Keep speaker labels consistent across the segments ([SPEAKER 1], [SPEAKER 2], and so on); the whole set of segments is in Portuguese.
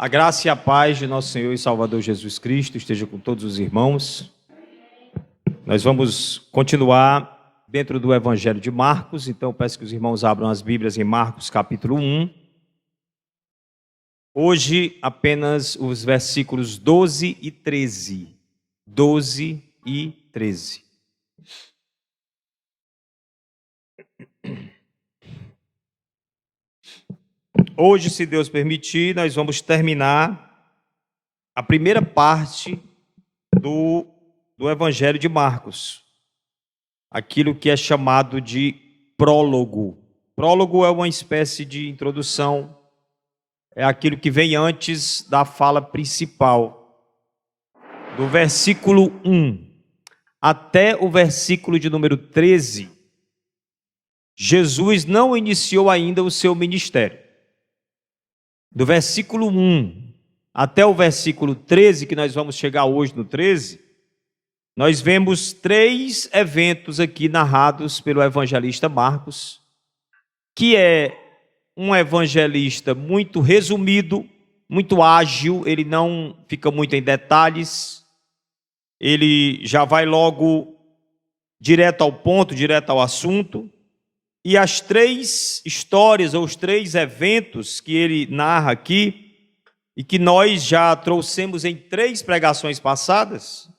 [SPEAKER 1] A graça e a paz de nosso Senhor e Salvador Jesus Cristo esteja com todos os irmãos. Nós vamos continuar dentro do Evangelho de Marcos, então peço que os irmãos abram as Bíblias em Marcos capítulo 1. Hoje apenas os versículos 12 e 13. 12 e 13. Hoje, se Deus permitir, nós vamos terminar a primeira parte do Evangelho de Marcos, aquilo que é chamado de prólogo. Prólogo é uma espécie de introdução, é aquilo que vem antes da fala principal. Do versículo 1 até o versículo de número 13, Jesus não iniciou ainda o seu ministério. Do versículo 1 até o versículo 13, que nós vamos chegar hoje no 13, nós vemos 3 eventos aqui narrados pelo evangelista Marcos, que é um evangelista muito resumido, muito ágil, ele não fica muito em detalhes, ele já vai logo direto ao ponto, direto ao assunto. E as 3 histórias, ou os 3 eventos que ele narra aqui, e que nós já trouxemos em 3 pregações passadas,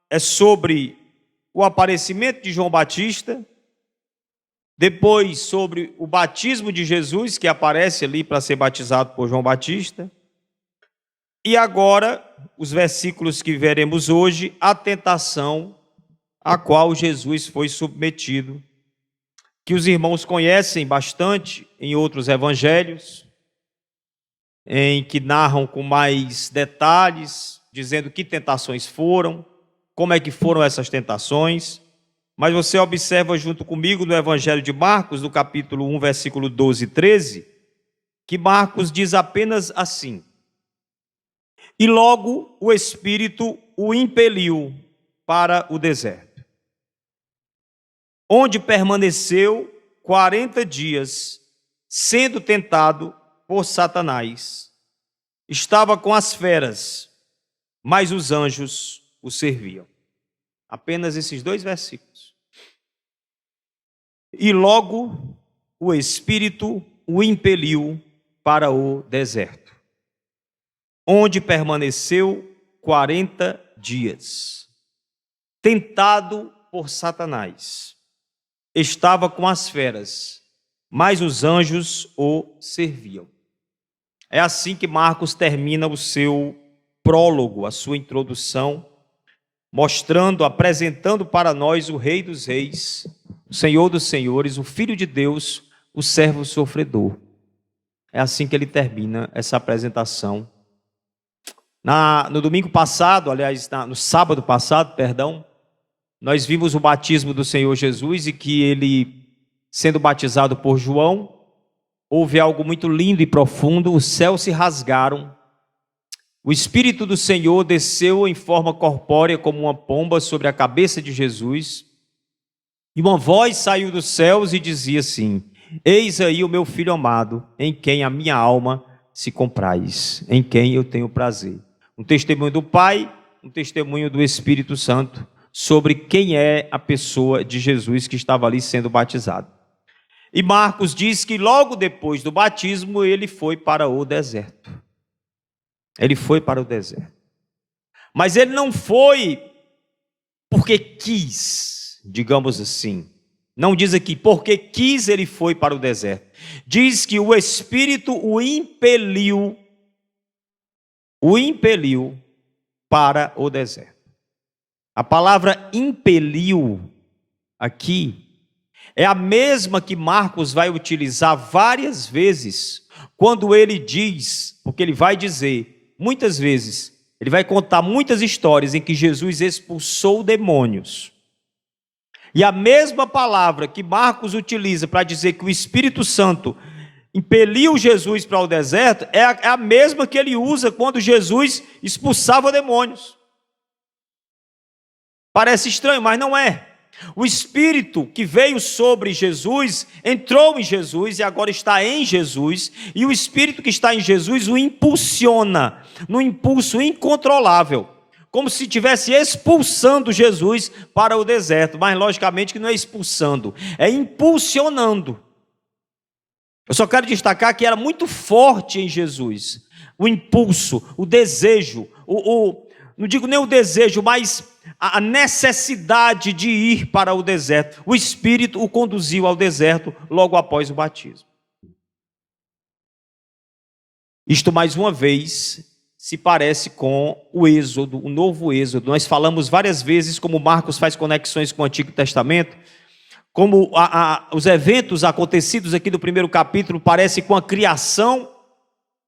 [SPEAKER 1] é sobre o aparecimento de João Batista, depois sobre o batismo de Jesus, que aparece ali para ser batizado por João Batista, e agora, os versículos que veremos hoje, a tentação a qual Jesus foi submetido, que os irmãos conhecem bastante em outros evangelhos, em que narram com mais detalhes, dizendo que tentações foram, como é que foram essas tentações, mas você observa junto comigo no evangelho de Marcos, no capítulo 1, versículo 12 e 13, que Marcos diz apenas assim: e logo o Espírito o impeliu para o deserto, onde permaneceu 40 dias, sendo tentado por Satanás. Estava com as feras, mas os anjos o serviam. Apenas esses 2 versículos. E logo o Espírito o impeliu para o deserto, onde permaneceu 40 dias, tentado por Satanás. Estava com as feras, mas os anjos o serviam. É assim que Marcos termina o seu prólogo, a sua introdução, mostrando, apresentando para nós o Rei dos Reis, o Senhor dos Senhores, o Filho de Deus, o servo sofredor. É assim que ele termina essa apresentação. No domingo passado, aliás, no sábado passado, perdão, nós vimos o batismo do Senhor Jesus e que ele, sendo batizado por João, houve algo muito lindo e profundo, os céus se rasgaram, o Espírito do Senhor desceu em forma corpórea como uma pomba sobre a cabeça de Jesus, e uma voz saiu dos céus e dizia assim: eis aí o meu Filho amado, em quem a minha alma se compraz, em quem eu tenho prazer. Um testemunho do Pai, um testemunho do Espírito Santo, sobre quem é a pessoa de Jesus que estava ali sendo batizado. E Marcos diz que logo depois do batismo ele foi para o deserto. Ele foi para o deserto. Mas ele não foi porque quis, digamos assim. Não diz aqui porque quis ele foi para o deserto. Diz que o Espírito o impeliu para o deserto. A palavra impeliu aqui é a mesma que Marcos vai utilizar várias vezes quando ele diz, porque ele vai dizer muitas vezes, ele vai contar muitas histórias em que Jesus expulsou demônios. E a mesma palavra que Marcos utiliza para dizer que o Espírito Santo impeliu Jesus para o deserto é a mesma que ele usa quando Jesus expulsava demônios. Parece estranho, mas não é. O Espírito que veio sobre Jesus, entrou em Jesus e agora está em Jesus, e o Espírito que está em Jesus o impulsiona, num impulso incontrolável, como se estivesse expulsando Jesus para o deserto, mas logicamente que não é expulsando, é impulsionando. Eu só quero destacar que era muito forte em Jesus o impulso, o desejo, não digo nem o desejo, mas a necessidade de ir para o deserto. O Espírito o conduziu ao deserto logo após o batismo. Isto, mais uma vez, se parece com o Êxodo, o novo Êxodo. Nós falamos várias vezes como Marcos faz conexões com o Antigo Testamento, como os eventos acontecidos aqui do primeiro capítulo parecem com a criação,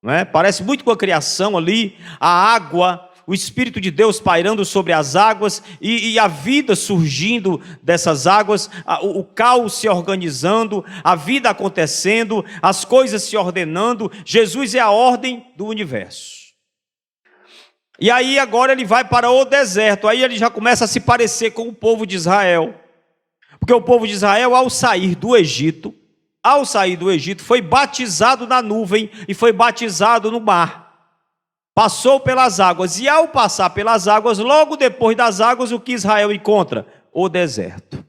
[SPEAKER 1] não é? Parece muito com a criação ali, a água, o Espírito de Deus pairando sobre as águas e a vida surgindo dessas águas, o caos se organizando, a vida acontecendo, as coisas se ordenando. Jesus é a ordem do universo. E aí agora ele vai para o deserto, aí ele já começa a se parecer com o povo de Israel, porque o povo de Israel, ao sair do Egito, foi batizado na nuvem e foi batizado no mar. Passou pelas águas, e ao passar pelas águas, logo depois das águas, o que Israel encontra? O deserto.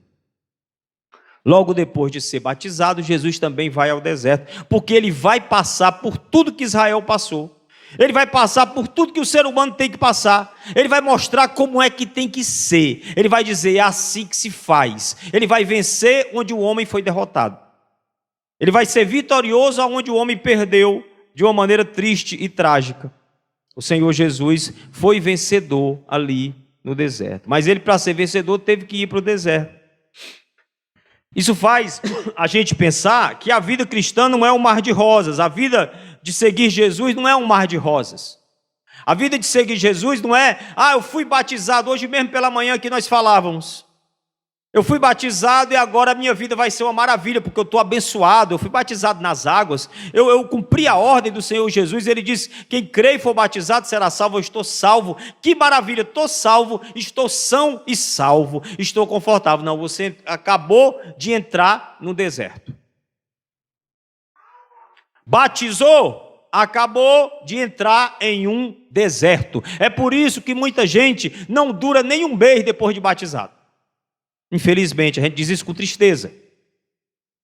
[SPEAKER 1] Logo depois de ser batizado, Jesus também vai ao deserto, porque ele vai passar por tudo que Israel passou. Ele vai passar por tudo que o ser humano tem que passar. Ele vai mostrar como é que tem que ser. Ele vai dizer, é assim que se faz. Ele vai vencer onde o homem foi derrotado. Ele vai ser vitorioso onde o homem perdeu de uma maneira triste e trágica. O Senhor Jesus foi vencedor ali no deserto. Mas ele, para ser vencedor, teve que ir para o deserto. Isso faz a gente pensar que a vida cristã não é um mar de rosas. A vida de seguir Jesus não é um mar de rosas. A vida de seguir Jesus não é, eu fui batizado, hoje mesmo pela manhã que nós falávamos. Eu fui batizado e agora a minha vida vai ser uma maravilha, porque eu estou abençoado, eu fui batizado nas águas, eu cumpri a ordem do Senhor Jesus, ele disse, quem crê e for batizado será salvo, eu estou salvo, que maravilha, estou salvo, estou são e salvo, estou confortável. Não, você acabou de entrar no deserto. Batizou, acabou de entrar em um deserto. É por isso que muita gente não dura nem um mês depois de batizado. Infelizmente, a gente diz isso com tristeza.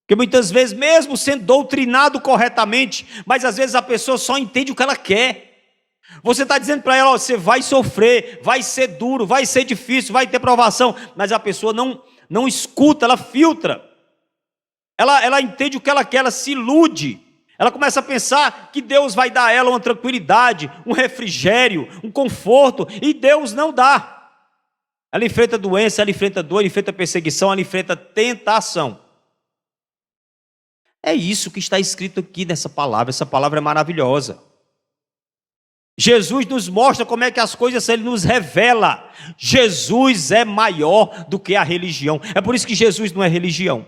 [SPEAKER 1] Porque muitas vezes, mesmo sendo doutrinado corretamente, mas às vezes a pessoa só entende o que ela quer. Você está dizendo para ela, você vai sofrer, vai ser duro, vai ser difícil, vai ter provação, mas a pessoa não escuta, ela filtra. Ela entende o que ela quer, ela se ilude. Ela começa a pensar que Deus vai dar a ela uma tranquilidade, um refrigério, um conforto, e Deus não dá. Ela enfrenta doença, ela enfrenta dor, ela enfrenta perseguição, ela enfrenta tentação. É isso que está escrito aqui nessa palavra, essa palavra é maravilhosa. Jesus nos mostra como é que as coisas são, ele nos revela. Jesus é maior do que a religião, é por isso que Jesus não é religião.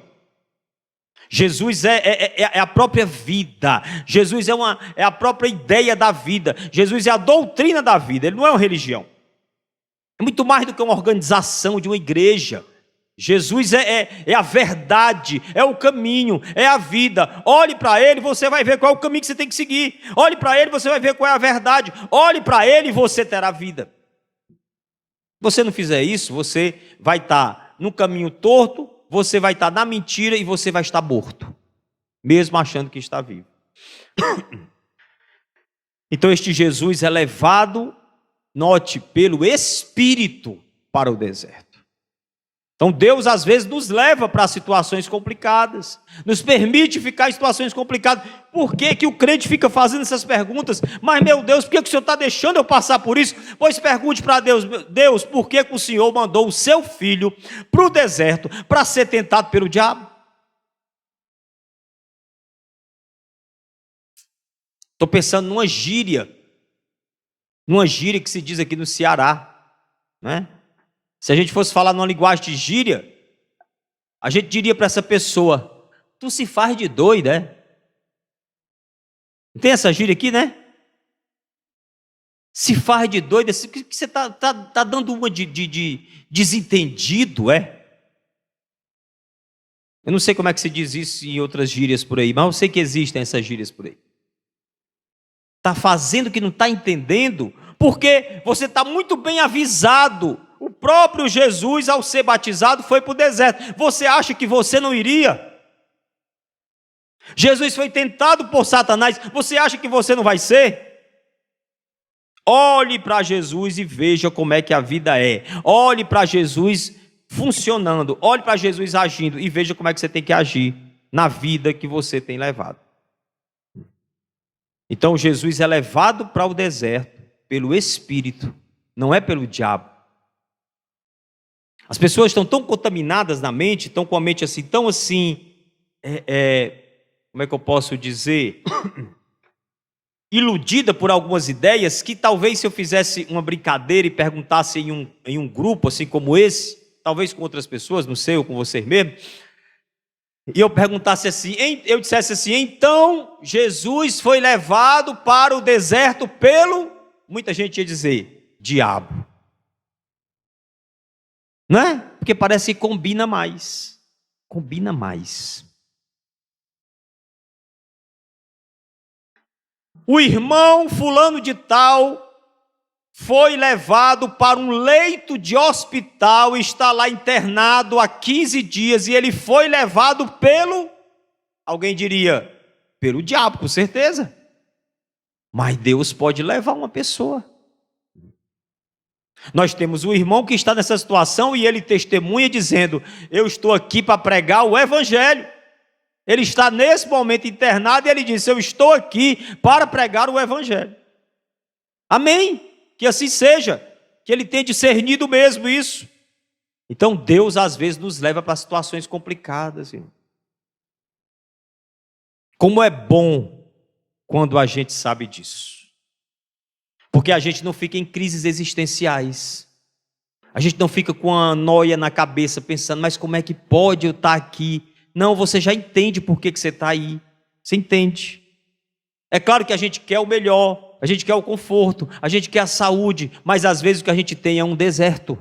[SPEAKER 1] Jesus é a própria vida, Jesus é a própria ideia da vida, Jesus é a doutrina da vida, ele não é uma religião. É muito mais do que uma organização de uma igreja. Jesus é a verdade, é o caminho, é a vida. Olhe para ele, você vai ver qual é o caminho que você tem que seguir. Olhe para ele, você vai ver qual é a verdade. Olhe para ele e você terá vida. Se você não fizer isso, você vai estar no caminho torto, você vai estar na mentira e você vai estar morto, mesmo achando que está vivo. Então este Jesus é levado, note, pelo Espírito para o deserto. Então Deus às vezes nos leva para situações complicadas, nos permite ficar em situações complicadas. Por que que o crente fica fazendo essas perguntas? Mas meu Deus, por que que o Senhor está deixando eu passar por isso? Pois pergunte para Deus, Deus, por que que o Senhor mandou o seu filho para o deserto para ser tentado pelo diabo? Estou pensando numa gíria que se diz aqui no Ceará, né? Se a gente fosse falar numa linguagem de gíria, a gente diria para essa pessoa, tu se faz de doido, é? Não tem essa gíria aqui, né? Se faz de doido, que você está dando uma de desentendido, é? Eu não sei como é que se diz isso em outras gírias por aí, mas eu sei que existem essas gírias por aí. Está fazendo o que não está entendendo, porque você está muito bem avisado. O próprio Jesus, ao ser batizado, foi para o deserto. Você acha que você não iria? Jesus foi tentado por Satanás. Você acha que você não vai ser? Olhe para Jesus e veja como é que a vida é. Olhe para Jesus funcionando. Olhe para Jesus agindo e veja como é que você tem que agir na vida que você tem levado. Então Jesus é levado para o deserto pelo Espírito, não é pelo diabo. As pessoas estão tão contaminadas na mente, estão com a mente assim, tão assim, como é que eu posso dizer? Iludida por algumas ideias, que talvez se eu fizesse uma brincadeira e perguntasse em um grupo assim como esse, talvez com outras pessoas, não sei, ou com vocês mesmo, e eu perguntasse assim, eu dissesse assim, então Jesus foi levado para o deserto pelo, muita gente ia dizer, diabo. Não é? Porque parece que combina mais. Combina mais. O irmão fulano de tal foi levado para um leito de hospital, está lá internado há 15 dias, e ele foi levado pelo, alguém diria, pelo diabo, com certeza. Mas Deus pode levar uma pessoa. Nós temos um irmão que está nessa situação e ele testemunha dizendo, eu estou aqui para pregar o evangelho. Ele está nesse momento internado e ele disse, eu estou aqui para pregar o evangelho. Amém? Que assim seja, que ele tenha discernido mesmo isso. Então Deus às vezes nos leva para situações complicadas. Irmão. Como é bom quando a gente sabe disso. Porque a gente não fica em crises existenciais. A gente não fica com a noia na cabeça pensando, mas como é que pode eu estar aqui? Não, você já entende por que você está aí. Você entende. É claro que a gente quer o melhor, a gente quer o conforto, a gente quer a saúde, mas às vezes o que a gente tem é um deserto.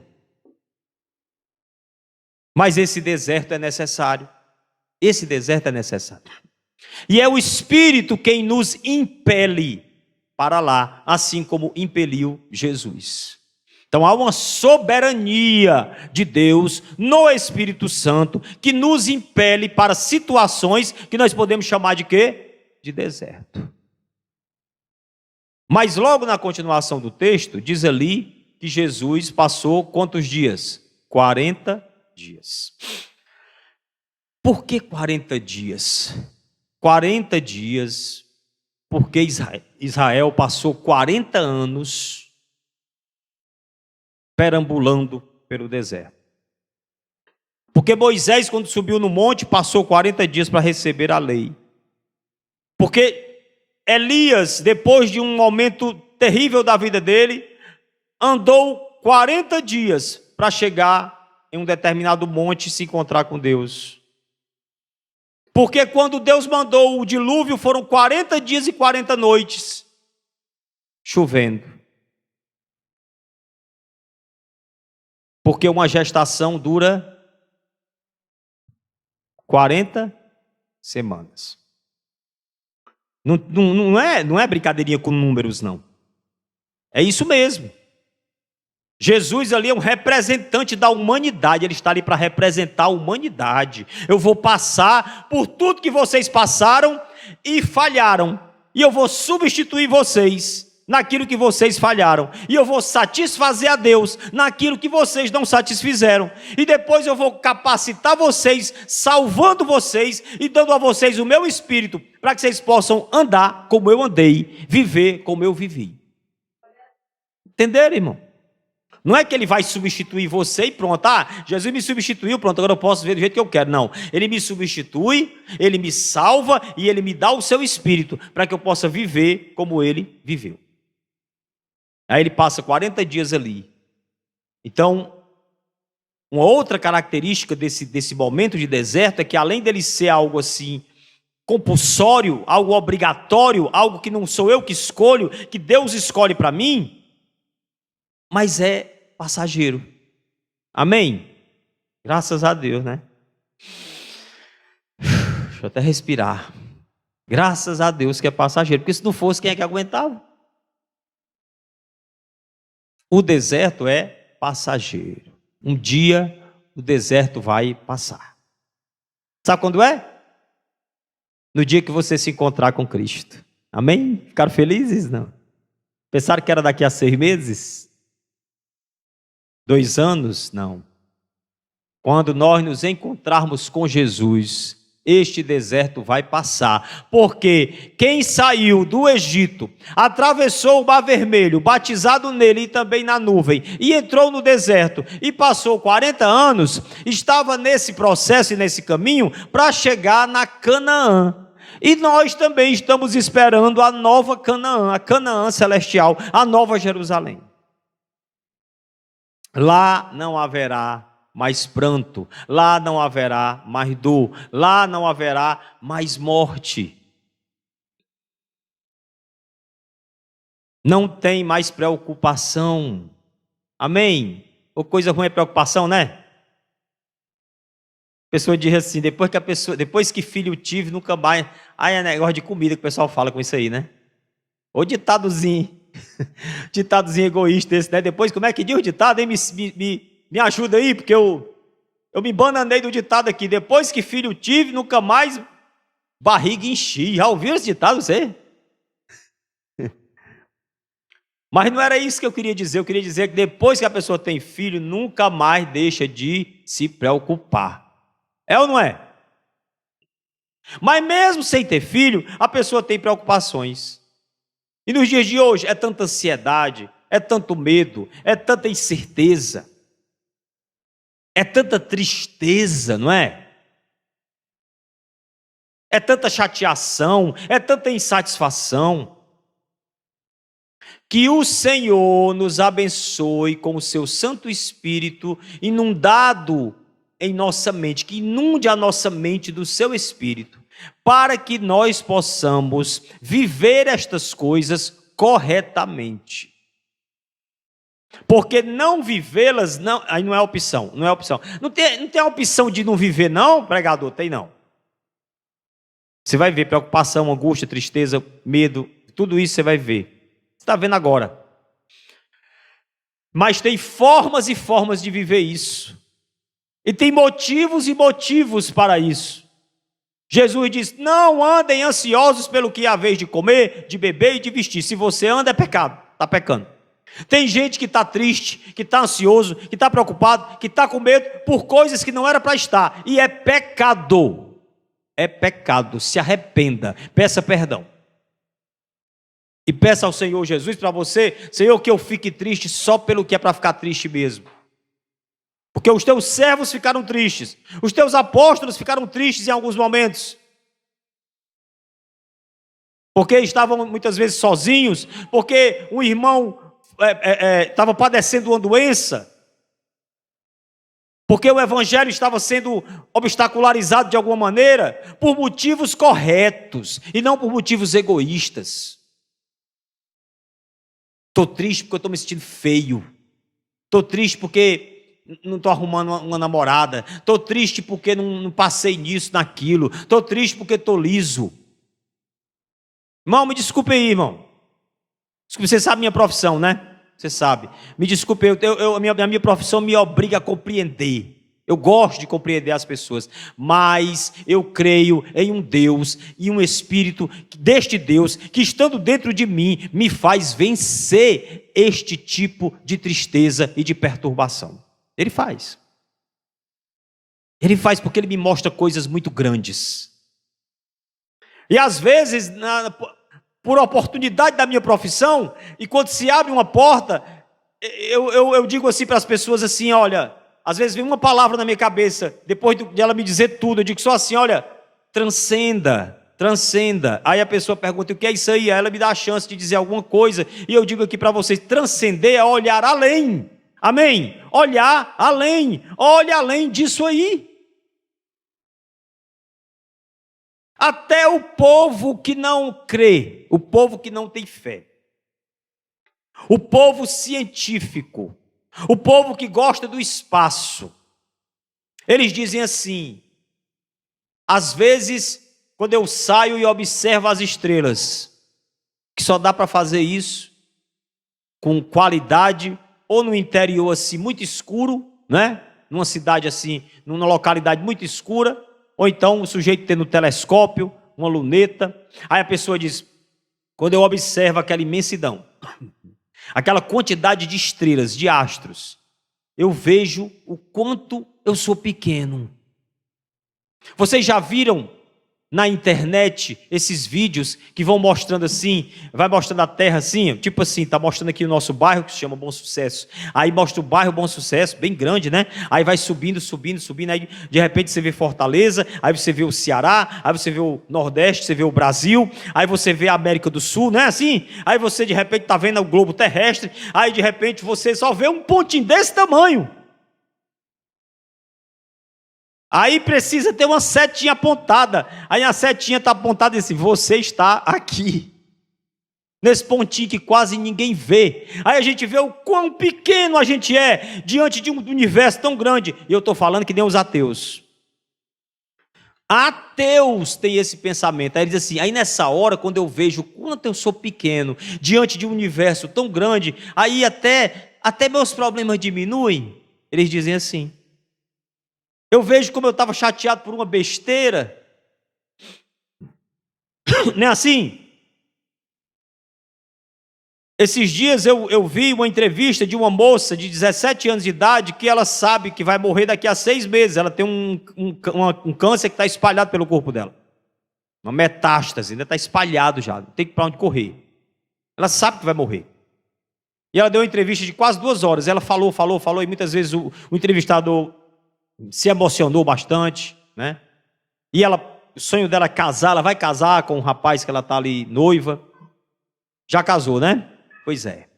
[SPEAKER 1] Mas esse deserto é necessário. Esse deserto é necessário. E é o Espírito quem nos impele para lá, assim como impeliu Jesus. Então há uma soberania de Deus no Espírito Santo que nos impele para situações que nós podemos chamar de quê? De deserto. Mas logo na continuação do texto, diz ali que Jesus passou quantos dias? 40 dias. Por que 40 dias? 40 dias, porque Israel passou 40 anos perambulando pelo deserto. Porque Moisés, quando subiu no monte, passou 40 dias para receber a lei. Porque Elias, depois de um momento terrível da vida dele, andou 40 dias para chegar em um determinado monte e se encontrar com Deus. Porque quando Deus mandou o dilúvio, foram 40 dias e 40 noites chovendo. Porque uma gestação dura 40 semanas. Não é brincadeirinha com números, não. É isso mesmo. Jesus ali é um representante da humanidade, ele está ali para representar a humanidade. Eu vou passar por tudo que vocês passaram e falharam, e eu vou substituir vocês naquilo que vocês falharam, e eu vou satisfazer a Deus naquilo que vocês não satisfizeram, e depois eu vou capacitar vocês, salvando vocês e dando a vocês o meu espírito, para que vocês possam andar como eu andei, viver como eu vivi. Entenderam, irmão? Não é que ele vai substituir você e pronto, Jesus me substituiu, pronto, agora eu posso ver do jeito que eu quero. Não, ele me substitui, ele me salva e ele me dá o seu espírito para que eu possa viver como ele viveu. Aí ele passa 40 dias ali. Então, uma outra característica desse momento de deserto é que além dele ser algo assim compulsório, algo obrigatório, algo que não sou eu que escolho, que Deus escolhe para mim, mas é passageiro. Amém? Graças a Deus, né? deixa eu até respirar. Graças a Deus que é passageiro, porque se não fosse, quem é que aguentava? O deserto é passageiro. Um dia o deserto vai passar. Sabe quando é? No dia que você se encontrar com Cristo. Amém? Ficaram felizes? Não. Pensaram que era daqui a 6 meses? 2 anos? Não. Quando nós nos encontrarmos com Jesus, este deserto vai passar, porque quem saiu do Egito, atravessou o Mar Vermelho, batizado nele e também na nuvem, e entrou no deserto, e passou 40 anos, estava nesse processo e nesse caminho, para chegar na Canaã. E nós também estamos esperando a nova Canaã, a Canaã celestial, a nova Jerusalém. Lá não haverá mais pranto, lá não haverá mais dor, lá não haverá mais morte. Não tem mais preocupação. Amém? Ou coisa ruim é preocupação, né? A pessoa diz assim, depois que filho tive, nunca mais. Aí é negócio de comida que o pessoal fala com isso aí, né? Ou ditadozinho. Ditadozinho egoísta esse, né? Depois, como é que diz o ditado, hein? Me ajuda aí, porque eu me bananei do ditado aqui. Depois que filho tive, nunca mais barriga enchi. Já ouviu esse ditado, você? Mas não era isso que eu queria dizer. Eu queria dizer que depois que a pessoa tem filho, nunca mais deixa de se preocupar. É ou não é? Mas mesmo sem ter filho, a pessoa tem preocupações. E nos dias de hoje é tanta ansiedade, é tanto medo, é tanta incerteza, é tanta tristeza, não é? É tanta chateação, é tanta insatisfação. Que o Senhor nos abençoe com o seu Santo Espírito inundado em nossa mente, que inunde a nossa mente do seu Espírito, para que nós possamos viver estas coisas corretamente. Porque não vivê-las, não, aí não é opção, não é opção. Não tem a opção de não viver não, pregador? Tem não. Você vai ver preocupação, angústia, tristeza, medo, tudo isso você vai ver. Você está vendo agora. Mas tem formas e formas de viver isso. E tem motivos e motivos para isso. Jesus diz, não andem ansiosos pelo que há vez de comer, de beber e de vestir. Se você anda é pecado, está pecando. Tem gente que está triste, que está ansioso, que está preocupado, que está com medo por coisas que não era para estar. E é pecado. É pecado. Se arrependa, peça perdão. E peça ao Senhor Jesus para você, Senhor, que eu fique triste só pelo que é para ficar triste mesmo. Porque os teus servos ficaram tristes, os teus apóstolos ficaram tristes em alguns momentos. Porque estavam muitas vezes sozinhos, porque um irmão estava padecendo uma doença, porque o evangelho estava sendo obstacularizado de alguma maneira, por motivos corretos e não por motivos egoístas. Estou triste porque eu estou me sentindo feio. Estou triste porque não estou arrumando uma namorada. Estou triste porque não passei nisso, naquilo. Estou triste porque estou liso. Irmão, me desculpe aí, irmão. Desculpe, você sabe minha profissão, né? Você sabe. Me desculpe, a minha profissão me obriga a compreender. Eu gosto de compreender as pessoas, mas eu creio em um Deus e um Espírito deste Deus que, estando dentro de mim, me faz vencer este tipo de tristeza e de perturbação. Ele faz. Ele faz porque ele me mostra coisas muito grandes. E às vezes, por oportunidade da minha profissão, e quando se abre uma porta, eu digo assim para as pessoas assim, olha, às vezes vem uma palavra na minha cabeça, depois de ela me dizer tudo, eu digo só assim, olha, transcenda. Aí a pessoa pergunta, o que é isso aí? Aí ela me dá a chance de dizer alguma coisa, e eu digo aqui para vocês, transcender é olhar além. Amém? Olhar além, olhe além disso aí. Até o povo que não crê, o povo que não tem fé, o povo científico, o povo que gosta do espaço, eles dizem assim, às vezes quando eu saio e observo as estrelas, que só dá para fazer isso com qualidade, ou no interior assim, muito escuro, né? Numa cidade assim, numa localidade muito escura, ou então o sujeito tendo um telescópio, uma luneta. Aí a pessoa diz, quando eu observo aquela imensidão, aquela quantidade de estrelas, de astros, eu vejo o quanto eu sou pequeno. Vocês já viram na internet esses vídeos que vão mostrando assim, vai mostrando a terra assim, tipo assim, tá mostrando aqui o nosso bairro que se chama Bom Sucesso. Aí mostra o bairro Bom Sucesso, bem grande, né? Aí vai subindo, subindo, subindo, aí de repente você vê Fortaleza, aí você vê o Ceará, aí você vê o Nordeste, você vê o Brasil, aí você vê a América do Sul, não é assim? Aí você de repente tá vendo o globo terrestre, aí de repente você só vê um pontinho desse tamanho. Aí precisa ter uma setinha apontada. Aí a setinha está apontada e assim, você está aqui. Nesse pontinho que quase ninguém vê. Aí a gente vê o quão pequeno a gente é diante de um universo tão grande. E eu estou falando que nem os ateus. Ateus têm esse pensamento. Aí eles dizem assim, aí nessa hora, quando eu vejo o quanto eu sou pequeno diante de um universo tão grande, aí até meus problemas diminuem. Eles dizem assim. Eu vejo como eu estava chateado por uma besteira. Não é assim? Esses dias eu vi uma entrevista de uma moça de 17 anos de idade que ela sabe que vai morrer daqui a 6 meses. Ela tem um câncer que está espalhado pelo corpo dela. Uma metástase, ainda está espalhado já. Não tem para onde correr. Ela sabe que vai morrer. E ela deu uma entrevista de quase 2 horas. Ela falou, e muitas vezes o entrevistador se emocionou bastante, né? E o sonho dela é casar, ela vai casar com um rapaz que ela está ali noiva. Já casou, né? Pois é.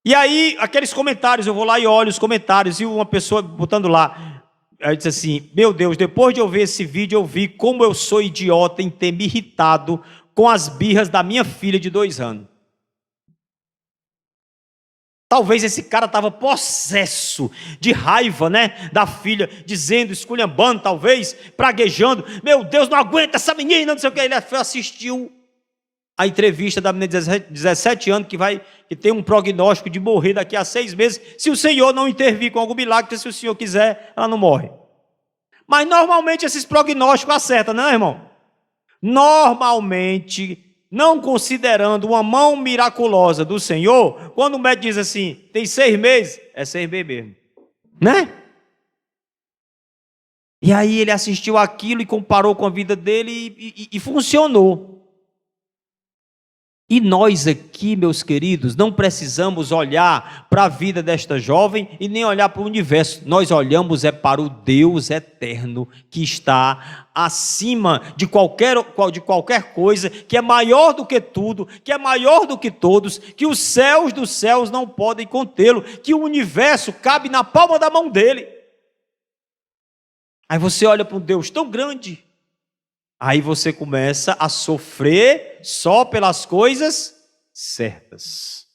[SPEAKER 1] E aí, aqueles comentários, eu vou lá e olho os comentários, e uma pessoa botando lá, aí disse assim, meu Deus, depois de eu ver esse vídeo, eu vi como eu sou idiota em ter me irritado com as birras da minha filha de 2 anos. Talvez esse cara estava possesso de raiva, né, da filha, dizendo, esculhambando, talvez, praguejando, meu Deus, não aguenta essa menina, não sei o que. Ele assistiu a entrevista da menina de 17 anos, que tem um prognóstico de morrer daqui a 6 meses, se o Senhor não intervir com algum milagre, se o Senhor quiser, ela não morre. Mas normalmente esses prognósticos acertam, não é, irmão? Normalmente, não considerando uma mão miraculosa do Senhor, quando o médico diz assim, tem 6 meses, é 6 meses mesmo, né? E aí ele assistiu aquilo e comparou com a vida dele e funcionou. E nós aqui, meus queridos, não precisamos olhar para a vida desta jovem e nem olhar para o universo. Nós olhamos para o Deus eterno que está acima de qualquer coisa, que é maior do que tudo, que é maior do que todos, que os céus dos céus não podem contê-lo, que o universo cabe na palma da mão dele. Aí você olha para um Deus tão grande, aí você começa a sofrer só pelas coisas certas.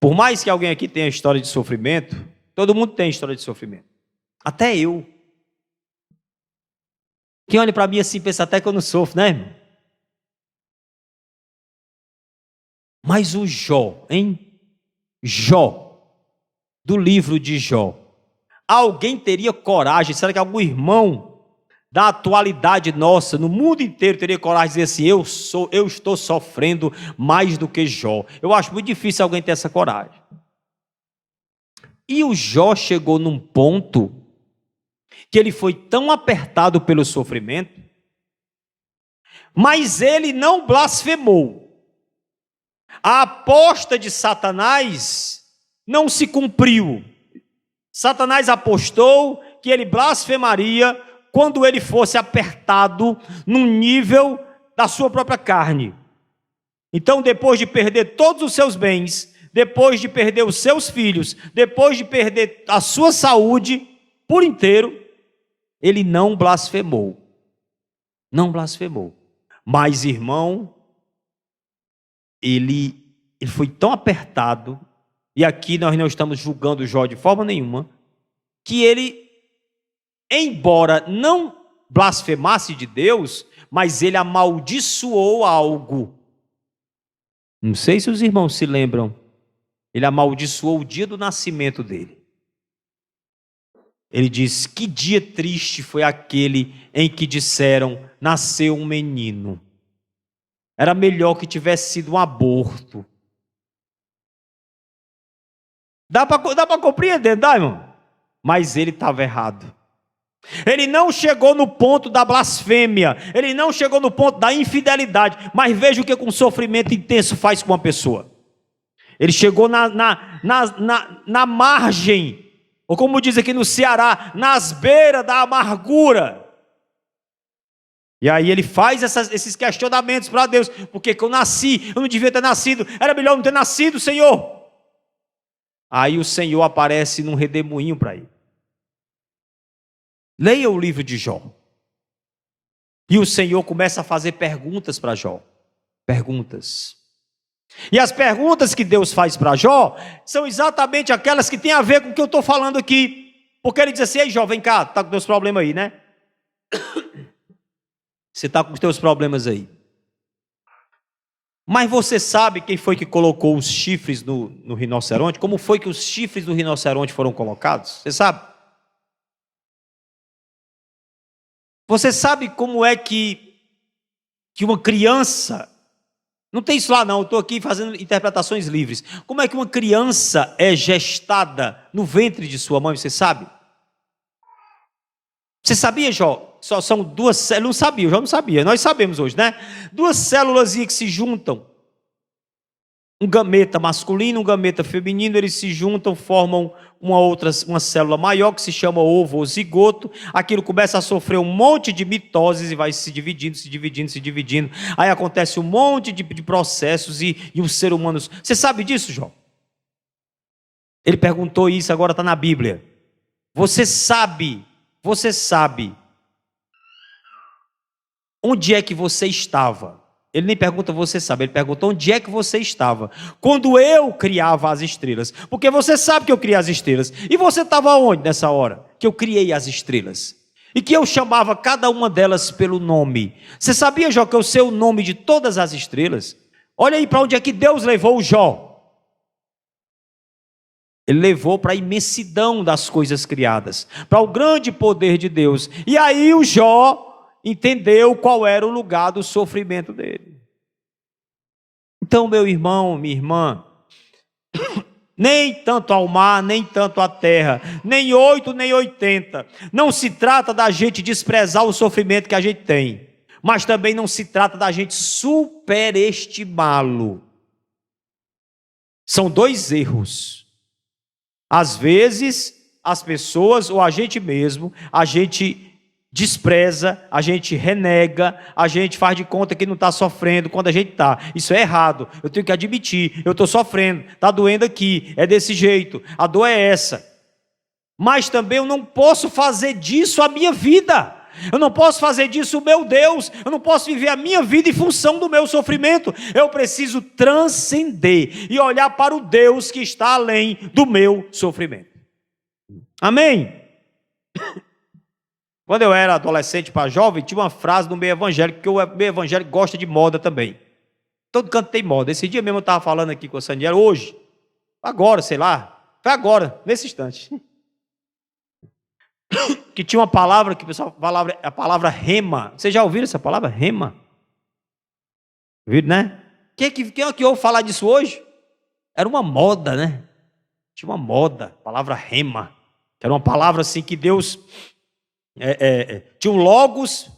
[SPEAKER 1] Por mais que alguém aqui tenha história de sofrimento, todo mundo tem história de sofrimento. Até eu. Quem olha para mim assim pensa até que eu não sofro, né, irmão? Mas o Jó, hein? Jó, do livro de Jó. Alguém teria coragem, será que algum irmão da atualidade nossa, no mundo inteiro, teria coragem de dizer assim, eu estou sofrendo mais do que Jó? Eu acho muito difícil alguém ter essa coragem. E o Jó chegou num ponto que ele foi tão apertado pelo sofrimento, mas ele não blasfemou. A aposta de Satanás não se cumpriu. Satanás apostou que ele blasfemaria quando ele fosse apertado no nível da sua própria carne. Então, depois de perder todos os seus bens, depois de perder os seus filhos, depois de perder a sua saúde por inteiro, ele não blasfemou. Não blasfemou. Mas, irmão, ele foi tão apertado, e aqui nós não estamos julgando Jó de forma nenhuma, que ele, embora não blasfemasse de Deus, mas ele amaldiçoou algo. Não sei se os irmãos se lembram. Ele amaldiçoou o dia do nascimento dele. Ele diz: que dia triste foi aquele em que disseram, nasceu um menino. Era melhor que tivesse sido um aborto. Dá para compreender, não dá, irmão? Mas ele estava errado. Ele não chegou no ponto da blasfêmia, ele não chegou no ponto da infidelidade, mas veja o que um sofrimento intenso faz com uma pessoa. Ele chegou na margem, ou como diz aqui no Ceará, nas beiras da amargura. E aí ele faz esses questionamentos para Deus: por que eu nasci? Eu não devia ter nascido, era melhor não ter nascido, Senhor. Aí o Senhor aparece num redemoinho para ele. Leia o livro de Jó. E o Senhor começa a fazer perguntas para Jó. Perguntas. E as perguntas que Deus faz para Jó são exatamente aquelas que têm a ver com o que eu estou falando aqui. Porque ele diz assim: ei Jó, vem cá, está com teus problemas aí, né? Você está com os teus problemas aí. Mas você sabe quem foi que colocou os chifres no rinoceronte? Como foi que os chifres do rinoceronte foram colocados? Você sabe? Você sabe como é que uma criança... Não tem isso lá não, eu estou aqui fazendo interpretações livres. Como é que uma criança é gestada no ventre de sua mãe, você sabe? Você sabia, Jó? Só são duas células, não sabia, Jó não sabia, nós sabemos hoje, né? Duas células que se juntam. Um gameta masculino, um gameta feminino, eles se juntam, formam uma célula maior que se chama ovo ou zigoto. Aquilo começa a sofrer um monte de mitoses e vai se dividindo, se dividindo, se dividindo. Aí acontece um monte de processos e o ser humano... Você sabe disso, Jó? Ele perguntou isso, agora está na Bíblia. Você sabe onde é que você estava? Ele nem pergunta você sabe, ele pergunta onde é que você estava quando eu criava as estrelas. Porque você sabe que eu criei as estrelas. E você estava onde nessa hora que eu criei as estrelas? E que eu chamava cada uma delas pelo nome. Você sabia, Jó, que eu sei o nome de todas as estrelas? Olha aí para onde é que Deus levou o Jó. Ele levou para a imensidão das coisas criadas, para o grande poder de Deus. E aí o Jó entendeu qual era o lugar do sofrimento dele. Então, meu irmão, minha irmã, nem tanto ao mar, nem tanto à terra, nem 8, nem 80. Não se trata da gente desprezar o sofrimento que a gente tem, mas também não se trata da gente superestimá-lo. São dois erros. Às vezes, as pessoas ou a gente mesmo, a gente despreza, a gente renega, a gente faz de conta que não está sofrendo quando a gente está. Isso é errado, eu tenho que admitir, eu estou sofrendo, está doendo aqui, é desse jeito, a dor é essa. Mas também eu não posso fazer disso a minha vida, eu não posso fazer disso o meu Deus, eu não posso viver a minha vida em função do meu sofrimento. Eu preciso transcender e olhar para o Deus que está além do meu sofrimento. Amém? Quando eu era adolescente para jovem, tinha uma frase no meio evangélico, porque o meio evangélico gosta de moda também. Todo canto tem moda. Esse dia mesmo eu estava falando aqui com a Saniela, hoje, agora, sei lá, foi agora, nesse instante. Que tinha uma palavra que o pessoal falava, a palavra rema. Vocês já ouviram essa palavra? Rema? Ouviram, né? Quem é que ouve falar disso hoje? Era uma moda, né? Tinha uma moda, a palavra rema. Que era uma palavra assim que Deus... tinha um logos,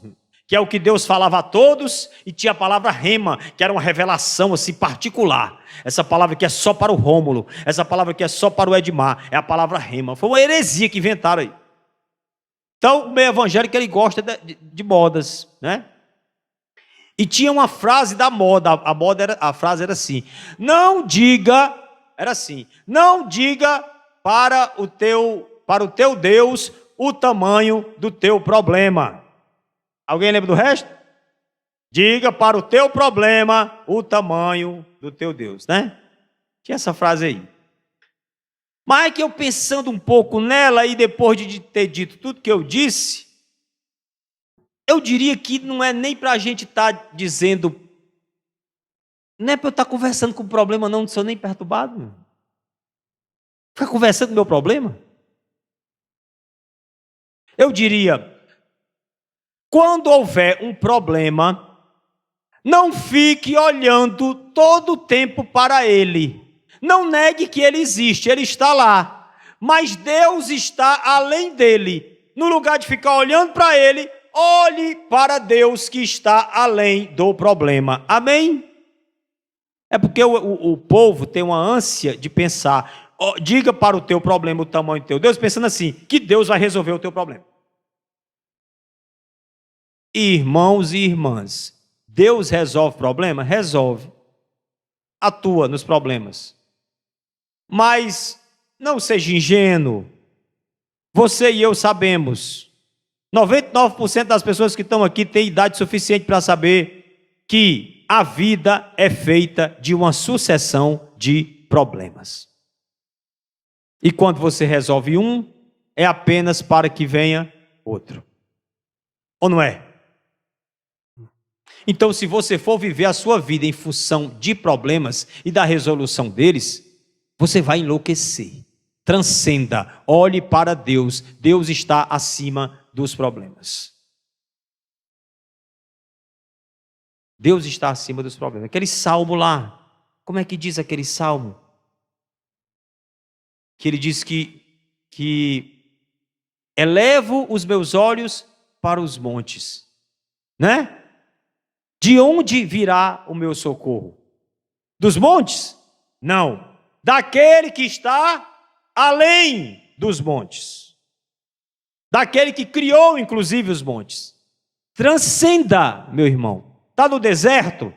[SPEAKER 1] que é o que Deus falava a todos, e tinha a palavra rema, que era uma revelação assim particular. Essa palavra que é só para o Rômulo, essa palavra que é só para o Edmar, é a palavra rema. Foi uma heresia que inventaram aí. Então o meio evangélico ele gosta de modas, né? E tinha uma frase da moda, a frase era assim: não diga para o teu Deus o tamanho do teu problema. Alguém lembra do resto? Diga para o teu problema o tamanho do teu Deus, né? Tinha essa frase aí. Mas que eu pensando um pouco nela, e depois de ter dito tudo que eu disse, Eu diria que não é nem para a gente estar dizendo, não é para eu estar conversando com o problema, não sou nem perturbado. Ficar conversando com o meu problema. Eu diria, quando houver um problema, não fique olhando todo o tempo para ele. Não negue que ele existe, ele está lá. Mas Deus está além dele. No lugar de ficar olhando para ele, olhe para Deus que está além do problema. Amém? É porque o povo tem uma ânsia de pensar, diga para o teu problema o tamanho do teu Deus, pensando assim, que Deus vai resolver o teu problema. Irmãos e irmãs, Deus resolve problema? Resolve. Atua nos problemas. Mas não seja ingênuo. Você e eu sabemos, 99% das pessoas que estão aqui têm idade suficiente para saber que a vida é feita de uma sucessão de problemas. E quando você resolve um, é apenas para que venha outro. Ou não é? Então, se você for viver a sua vida em função de problemas e da resolução deles, você vai enlouquecer. Transcenda, olhe para Deus. Deus está acima dos problemas. Deus está acima dos problemas. Aquele salmo lá, como é que diz aquele salmo? Que ele diz que elevo os meus olhos para os montes, né? De onde virá o meu socorro? Dos montes? Não. Daquele que está além dos montes. Daquele que criou, inclusive, os montes. Transcenda, meu irmão. Está no deserto?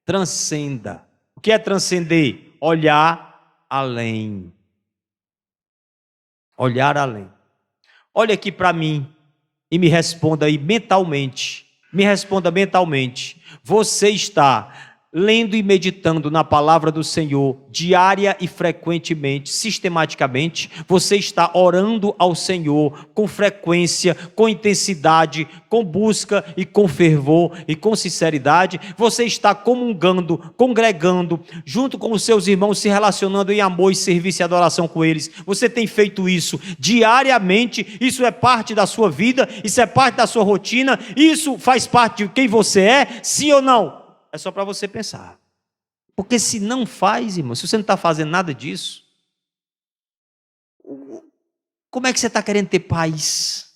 [SPEAKER 1] Transcenda. O que é transcender? Olhar além. Olhar além. Olha aqui para mim e me responda aí mentalmente. Me responda mentalmente. Você está lendo e meditando na palavra do Senhor diária e frequentemente, sistematicamente? Você está orando ao Senhor com frequência, com intensidade, com busca e com fervor e com sinceridade? Você está comungando, congregando, junto com os seus irmãos, se relacionando em amor e serviço e adoração com eles? Você tem feito isso diariamente? Isso é parte da sua vida? Isso é parte da sua rotina? Isso faz parte de quem você é? Sim ou não? É só para você pensar. Porque se não faz, irmão, se você não está fazendo nada disso, como é que você está querendo ter paz?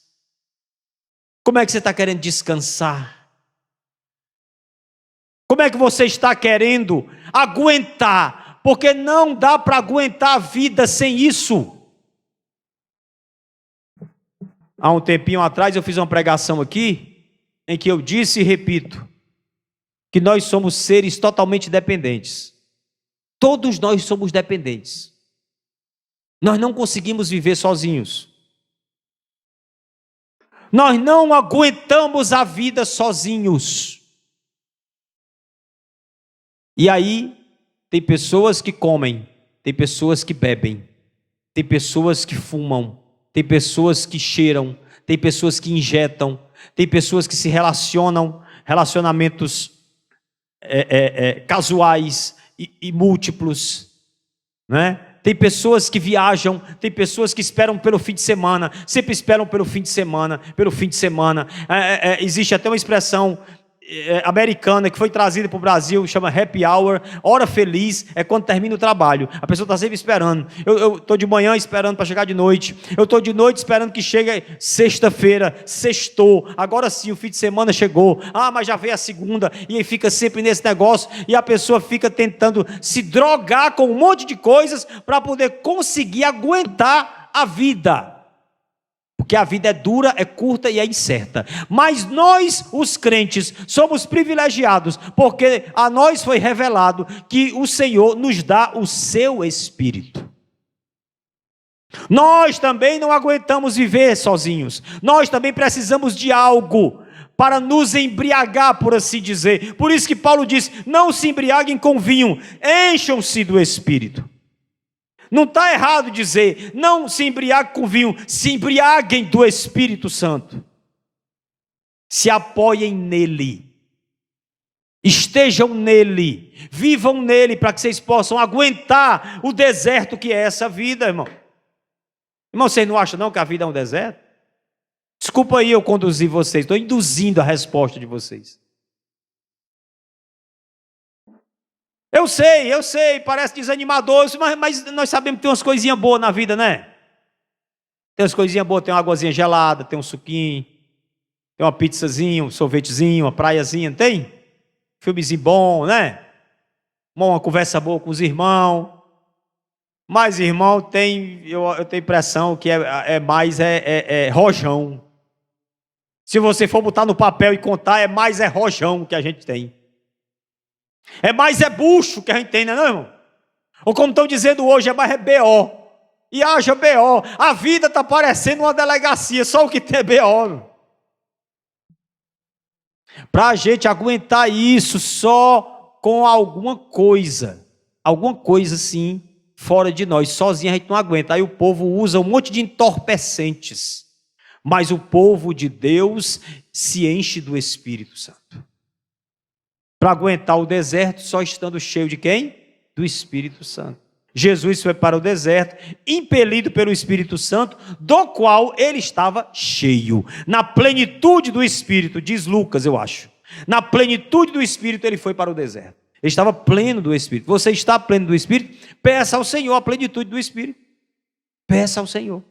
[SPEAKER 1] Como é que você está querendo descansar? Como é que você está querendo aguentar? Porque não dá para aguentar a vida sem isso. Há um tempinho atrás eu fiz uma pregação aqui, em que eu disse e repito, que nós somos seres totalmente dependentes. Todos nós somos dependentes. Nós não conseguimos viver sozinhos. Nós não aguentamos a vida sozinhos. E aí, tem pessoas que comem, tem pessoas que bebem, tem pessoas que fumam, tem pessoas que cheiram, tem pessoas que injetam, tem pessoas que se relacionam, relacionamentos casuais e múltiplos, né? Tem pessoas que viajam, tem pessoas que esperam pelo fim de semana, sempre esperam pelo fim de semana, existe até uma expressão americana que foi trazida para o Brasil, chama happy hour, hora feliz, é quando termina o trabalho, a pessoa está sempre esperando. Eu estou de manhã esperando para chegar de noite, eu estou de noite esperando que chegue sexta-feira, sextou, agora sim o fim de semana chegou, mas já veio a segunda, e aí fica sempre nesse negócio, e a pessoa fica tentando se drogar com um monte de coisas para poder conseguir aguentar a vida. Porque a vida é dura, é curta e é incerta. Mas nós, os crentes, somos privilegiados, porque a nós foi revelado que o Senhor nos dá o seu Espírito. Nós também não aguentamos viver sozinhos. Nós também precisamos de algo para nos embriagar, por assim dizer. Por isso que Paulo diz, não se embriaguem com vinho, encham-se do Espírito. Não está errado dizer, não se embriague com vinho, se embriaguem do Espírito Santo. Se apoiem nele. Estejam nele. Vivam nele para que vocês possam aguentar o deserto que é essa vida, irmão. Irmão, vocês não acham não que a vida é um deserto? Desculpa aí eu conduzir vocês. Estou induzindo a resposta de vocês. Eu sei, parece desanimador, mas nós sabemos que tem umas coisinhas boas na vida, né? Tem umas coisinhas boas, tem uma águazinha gelada, tem um suquinho, tem uma pizzazinha, um sorvetezinho, uma praiazinha, não tem? Filmezinho bom, né? Uma conversa boa com os irmãos. Mas, irmão, eu tenho impressão que é mais rojão. Se você for botar no papel e contar, é mais rojão que a gente tem. É mais bucho que a gente tem, não é não, irmão? Ou como estão dizendo hoje, é mais BO. E haja BO. A vida está parecendo uma delegacia, só o que tem é BO. Para a gente aguentar isso só com alguma coisa assim, fora de nós, sozinho a gente não aguenta. Aí o povo usa um monte de entorpecentes, mas o povo de Deus se enche do Espírito Santo. Para aguentar o deserto, só estando cheio de quem? Do Espírito Santo. Jesus foi para o deserto, impelido pelo Espírito Santo, do qual ele estava cheio. Na plenitude do Espírito, diz Lucas, eu acho. Na plenitude do Espírito, ele foi para o deserto. Ele estava pleno do Espírito. Você está pleno do Espírito? Peça ao Senhor a plenitude do Espírito. Peça ao Senhor.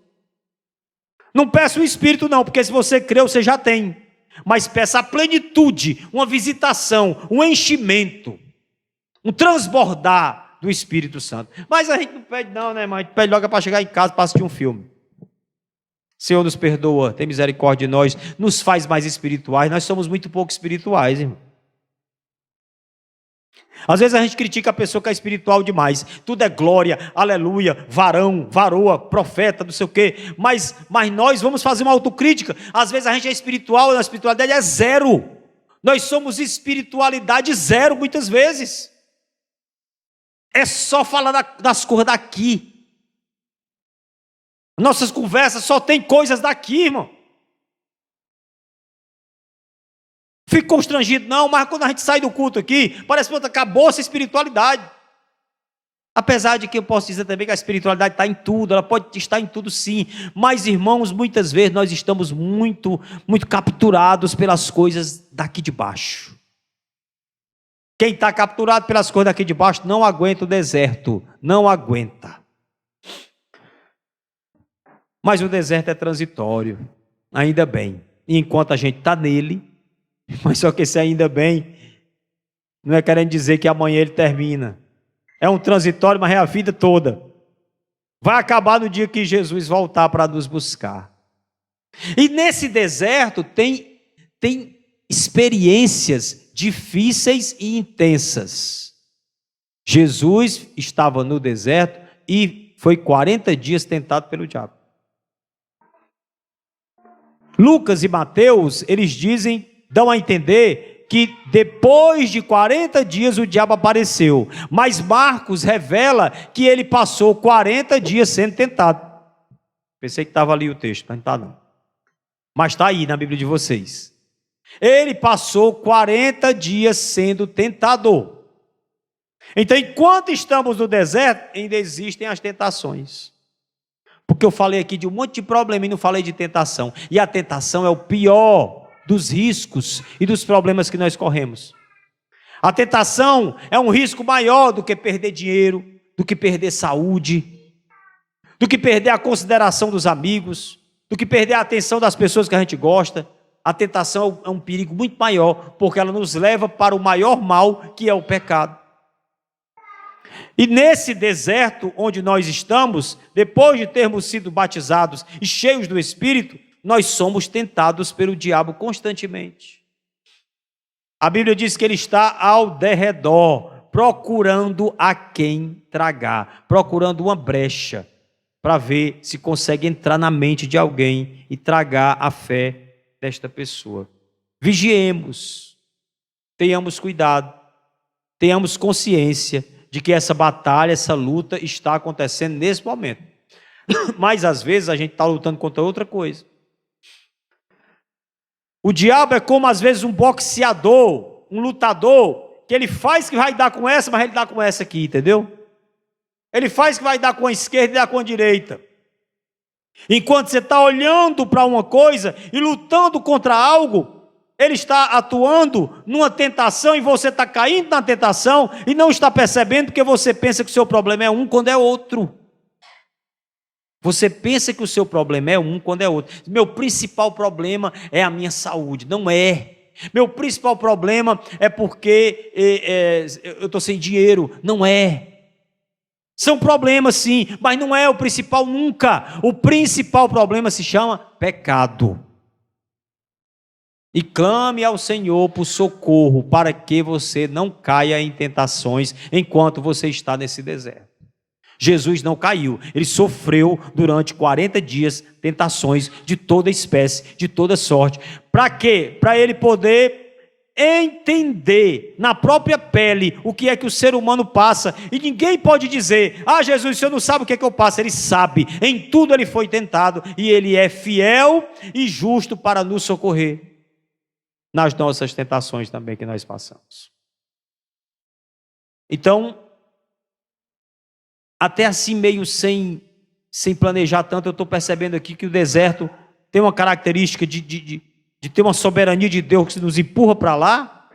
[SPEAKER 1] Não peça o Espírito não, porque se você crê, você já tem. Mas peça a plenitude, uma visitação, um enchimento, um transbordar do Espírito Santo. Mas a gente não pede não, né, irmão? A gente pede logo para chegar em casa para assistir um filme. Senhor nos perdoa, tem misericórdia de nós, nos faz mais espirituais. Nós somos muito pouco espirituais, irmão. Às vezes a gente critica a pessoa que é espiritual demais. Tudo é glória, aleluia, varão, varoa, profeta, não sei o quê. Mas nós vamos fazer uma autocrítica. Às vezes a gente é espiritual, a espiritualidade é zero. Nós somos espiritualidade zero muitas vezes. É só falar das coisas daqui. Nossas conversas só tem coisas daqui, irmão. Fico constrangido, não, mas quando a gente sai do culto aqui, parece que acabou essa espiritualidade. Apesar de que eu posso dizer também que a espiritualidade está em tudo, ela pode estar em tudo sim, mas irmãos, muitas vezes nós estamos muito capturados pelas coisas daqui de baixo. Quem está capturado pelas coisas daqui de baixo não aguenta o deserto, não aguenta. Mas o deserto é transitório, ainda bem, e enquanto a gente está nele, mas só que esse ainda bem, não é querendo dizer que amanhã ele termina. É um transitório, mas é a vida toda. Vai acabar no dia que Jesus voltar para nos buscar. E nesse deserto tem experiências difíceis e intensas. Jesus estava no deserto e foi 40 dias tentado pelo diabo. Lucas e Mateus, eles dão a entender que depois de 40 dias o diabo apareceu, mas Marcos revela que ele passou 40 dias sendo tentado. Pensei que estava ali o texto, mas não está não. Mas está aí na Bíblia de vocês. Ele passou 40 dias sendo tentador. Então, enquanto estamos no deserto, ainda existem as tentações. Porque eu falei aqui de um monte de problema e não falei de tentação. E a tentação é o pior dos riscos e dos problemas que nós corremos. A tentação é um risco maior do que perder dinheiro, do que perder saúde, do que perder a consideração dos amigos, do que perder a atenção das pessoas que a gente gosta. A tentação é um perigo muito maior, porque ela nos leva para o maior mal, que é o pecado. E nesse deserto onde nós estamos, depois de termos sido batizados e cheios do Espírito, nós somos tentados pelo diabo constantemente. A Bíblia diz que ele está ao derredor, procurando a quem tragar, procurando uma brecha, para ver se consegue entrar na mente de alguém e tragar a fé desta pessoa. Vigiemos, tenhamos cuidado, tenhamos consciência de que essa batalha, essa luta está acontecendo nesse momento. Mas às vezes a gente está lutando contra outra coisa. O diabo é como às vezes um boxeador, um lutador, que ele faz que vai dar com essa, mas ele dá com essa aqui, entendeu? Ele faz que vai dar com a esquerda e dá com a direita. Enquanto você está olhando para uma coisa e lutando contra algo, ele está atuando numa tentação e você está caindo na tentação e não está percebendo porque você pensa que o seu problema é um quando é outro. Você pensa que o seu problema é um quando é outro. Meu principal problema é a minha saúde. Não é. Meu principal problema é porque eu estou sem dinheiro. Não é. São problemas sim, mas não é o principal nunca. O principal problema se chama pecado. E clame ao Senhor por socorro para que você não caia em tentações enquanto você está nesse deserto. Jesus não caiu, ele sofreu durante 40 dias tentações de toda espécie, de toda sorte. Para quê? Para ele poder entender na própria pele o que é que o ser humano passa. E ninguém pode dizer: ah, Jesus, o Senhor não sabe o que é que eu passo. Ele sabe, em tudo ele foi tentado e ele é fiel e justo para nos socorrer nas nossas tentações também que nós passamos. Então, até assim meio sem planejar tanto, eu estou percebendo aqui que o deserto tem uma característica de ter uma soberania de Deus que nos empurra para lá,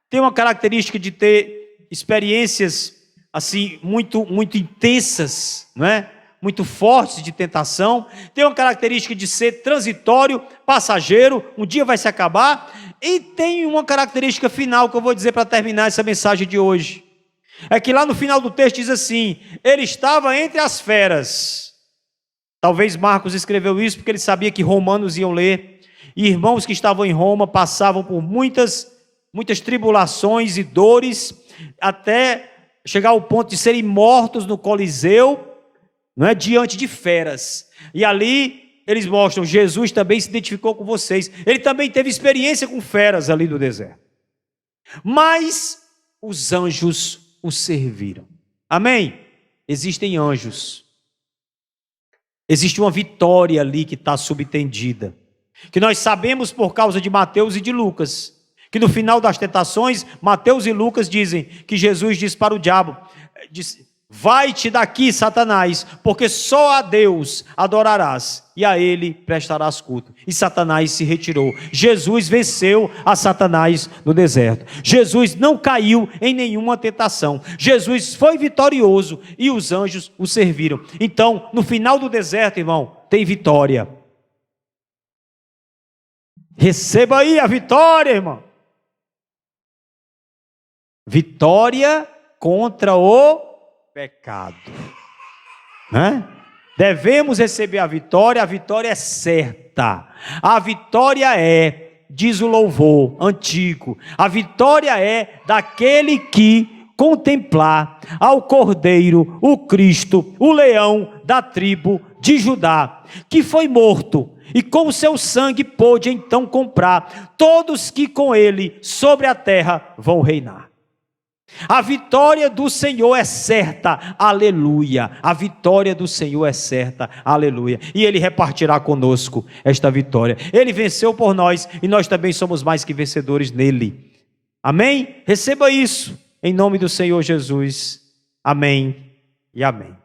[SPEAKER 1] tem uma característica de ter experiências assim muito intensas, não é? Muito fortes de tentação, tem uma característica de ser transitório, passageiro, um dia vai se acabar, e tem uma característica final que eu vou dizer para terminar essa mensagem de hoje. É que lá no final do texto diz assim: ele estava entre as feras. Talvez Marcos escreveu isso porque ele sabia que romanos iam ler, e irmãos que estavam em Roma passavam por muitas tribulações e dores, até chegar ao ponto de serem mortos no Coliseu, não é, diante de feras. E ali eles mostram: Jesus também se identificou com vocês, ele também teve experiência com feras ali no deserto, mas os anjos o serviram. Amém? Existem anjos. Existe uma vitória ali que está subtendida, que nós sabemos por causa de Mateus e de Lucas, que no final das tentações, Mateus e Lucas dizem que Jesus disse para o diabo: vai-te daqui, Satanás, porque só a Deus adorarás e a ele prestarás culto. E Satanás se retirou. Jesus venceu a Satanás no deserto. Jesus não caiu em nenhuma tentação. Jesus foi vitorioso e os anjos o serviram. Então, no final do deserto, irmão, tem vitória. Receba aí a vitória, irmão. Vitória contra o pecado, né? Devemos receber a vitória é certa. A vitória é, diz o louvor antigo, a vitória é daquele que contemplar ao Cordeiro, o Cristo, o leão da tribo de Judá, que foi morto e com o seu sangue pôde então comprar todos que com ele sobre a terra vão reinar. A vitória do Senhor é certa, aleluia. A vitória do Senhor é certa, aleluia. E Ele repartirá conosco esta vitória. Ele venceu por nós e nós também somos mais que vencedores nele. Amém? Receba isso em nome do Senhor Jesus. Amém e amém.